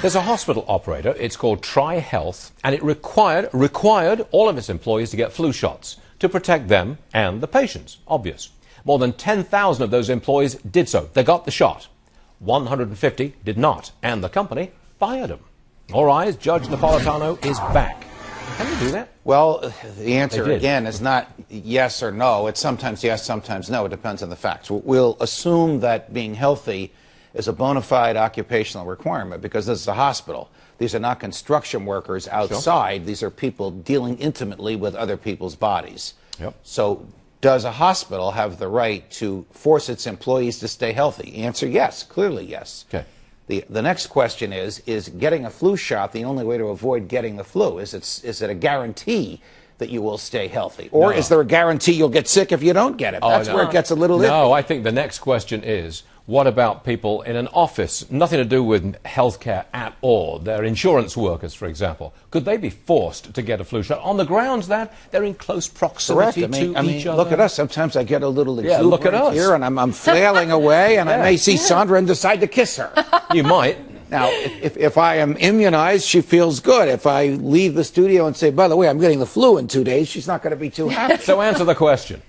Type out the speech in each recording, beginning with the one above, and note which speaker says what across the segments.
Speaker 1: There's a hospital operator, it's called TriHealth, and it required all of its employees to get flu shots to protect them and the patients. Obvious. More than 10,000 of those employees did so. They got the shot. 150 did not, and the company fired them. All right, Judge Napolitano is back. Can you do that?
Speaker 2: Well, the answer, again, is not yes or no. It's sometimes yes, sometimes no. It depends on the facts. We'll assume that being healthy is a bona fide occupational requirement because this is a hospital. These are not construction workers outside. Sure. These are people dealing intimately with other people's bodies. Yep. So does a hospital have the right to force its employees to stay healthy? Answer, yes. Clearly, yes. Okay. The next question is getting a flu shot the only way to avoid getting the flu? Is it a guarantee that you will stay healthy? Or is there a guarantee you'll get sick if you don't get it? That's where it gets a little iffy.
Speaker 1: No, I think the next question is, what about people in an office? Nothing to do with healthcare at all. They're insurance workers, for example. Could they be forced to get a flu shot on the grounds that they're in close proximity to each other?
Speaker 2: Look at us. Sometimes I get a little exuberant here, and I'm flailing away, and I may see Sandra and decide to kiss her.
Speaker 1: You might.
Speaker 2: Now, if I am immunized, she feels good. If I leave the studio and say, by the way, I'm getting the flu in 2 days, she's not going to be too happy.
Speaker 1: So answer the question.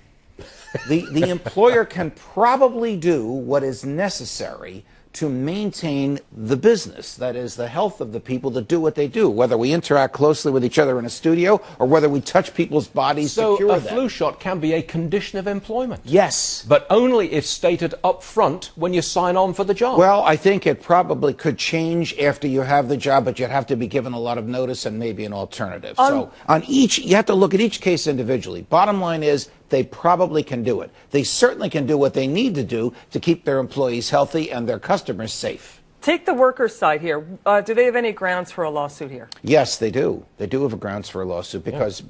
Speaker 2: The employer can probably do what is necessary to maintain the business, that is, the health of the people that do what they do, whether we interact closely with each other in a studio or whether we touch people's bodies to cure them.
Speaker 1: So a flu shot can be a condition of employment?
Speaker 2: Yes.
Speaker 1: But only if stated up front when you sign on for the job?
Speaker 2: Well, I think it probably could change after you have the job, but you'd have to be given a lot of notice and maybe an alternative. So on each, you have to look at each case individually. Bottom line is, they probably can do it. They certainly can do what they need to do to keep their employees healthy and their customers safe.
Speaker 3: Take the workers' side here. Do they have any grounds for a lawsuit here?
Speaker 2: Yes, they do. They do have grounds for a lawsuit because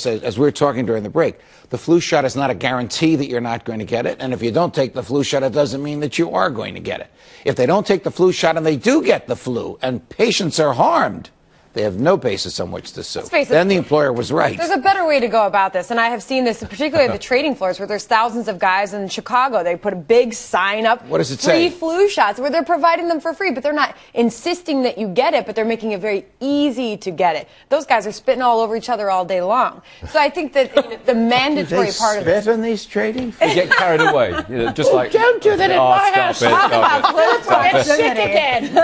Speaker 2: as we were talking during the break, the flu shot is not a guarantee that you're not going to get it. And if you don't take the flu shot, it doesn't mean that you are going to get it. If they don't take the flu shot and they do get the flu and patients are harmed, they have no basis on which to sue. Then the employer was right.
Speaker 4: There's a better way to go about this, and I have seen this particularly at the trading floors where there's thousands of guys in Chicago. They put a big sign up,
Speaker 2: what does it say?
Speaker 4: Free flu shots, where they're providing them for free, but they're not insisting that you get it, but they're making it very easy to get it. Those guys are spitting all over each other all day long. So I think that the mandatory part of it.
Speaker 2: Do they spit on these trading floors?
Speaker 1: They get carried away. Just like,
Speaker 2: don't do that in my house.
Speaker 1: Stop it.
Speaker 4: Sick again.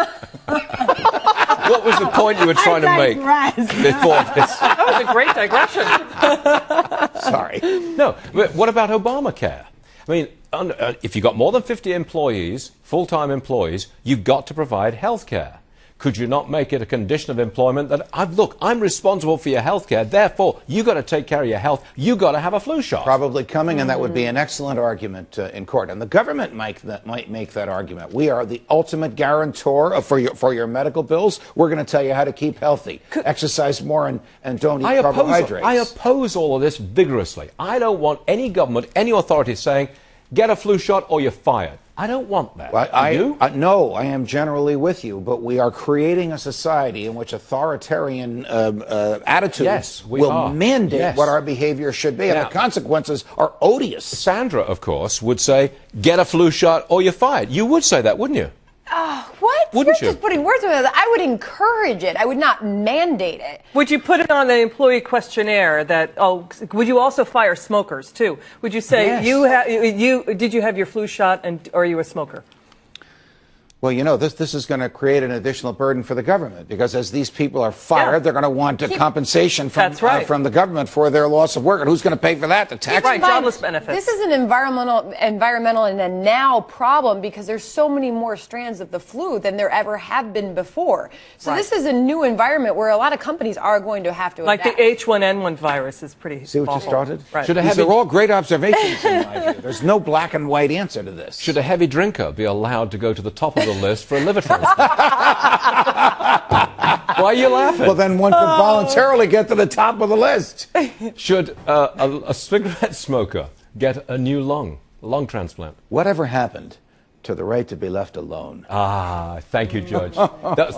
Speaker 1: What was the point you were trying to make before this?
Speaker 3: That was a great digression.
Speaker 2: Sorry.
Speaker 1: No, but what about Obamacare? I mean, if you've got more than 50 employees, full-time employees, you've got to provide health care. Could you not make it a condition of employment that, look, I'm responsible for your health care, therefore you've got to take care of your health, you've got to have a flu shot?
Speaker 2: Probably coming, and that would be an excellent argument in court. And the government might make that argument. We are the ultimate guarantor for your medical bills. We're going to tell you how to keep healthy. Exercise more and don't eat carbohydrates.
Speaker 1: I oppose all of this vigorously. I don't want any government, any authority saying, get a flu shot or you're fired. I don't want that.
Speaker 2: Well, no, I am generally with you, but we are creating a society in which authoritarian attitudes will mandate what our behavior should be, and the consequences are odious.
Speaker 1: Sandra, of course, would say, get a flu shot or you're fired. You would say that, wouldn't you?
Speaker 4: What?
Speaker 1: Wouldn't
Speaker 4: You're just putting words in it. I would encourage it. I would not mandate it.
Speaker 3: Would you put it on the employee questionnaire that, would you also fire smokers, too? Would you say, did you have your flu shot and are you a smoker?
Speaker 2: Well, you know, this is going to create an additional burden for the government because as these people are fired, they're going to want compensation from the government for their loss of work. And who's going to pay for that? The tax.
Speaker 3: Right, jobless benefits.
Speaker 4: This is an environmental and a now problem because there's so many more strands of the flu than there ever have been before. So this is a new environment where a lot of companies are going to have to adapt.
Speaker 3: Like the H1N1 virus is pretty
Speaker 2: See what you started?
Speaker 3: Right.
Speaker 2: These are all great observations in my view. There's no black and white answer to this.
Speaker 1: Should a heavy drinker be allowed to go to the top of the list for a liver transplant? Why are you laughing?
Speaker 2: Well, then one could voluntarily get to the top of the list.
Speaker 1: Should a cigarette smoker get a new lung transplant?
Speaker 2: Whatever happened to the right to be left alone?
Speaker 1: Thank you, Judge. That's the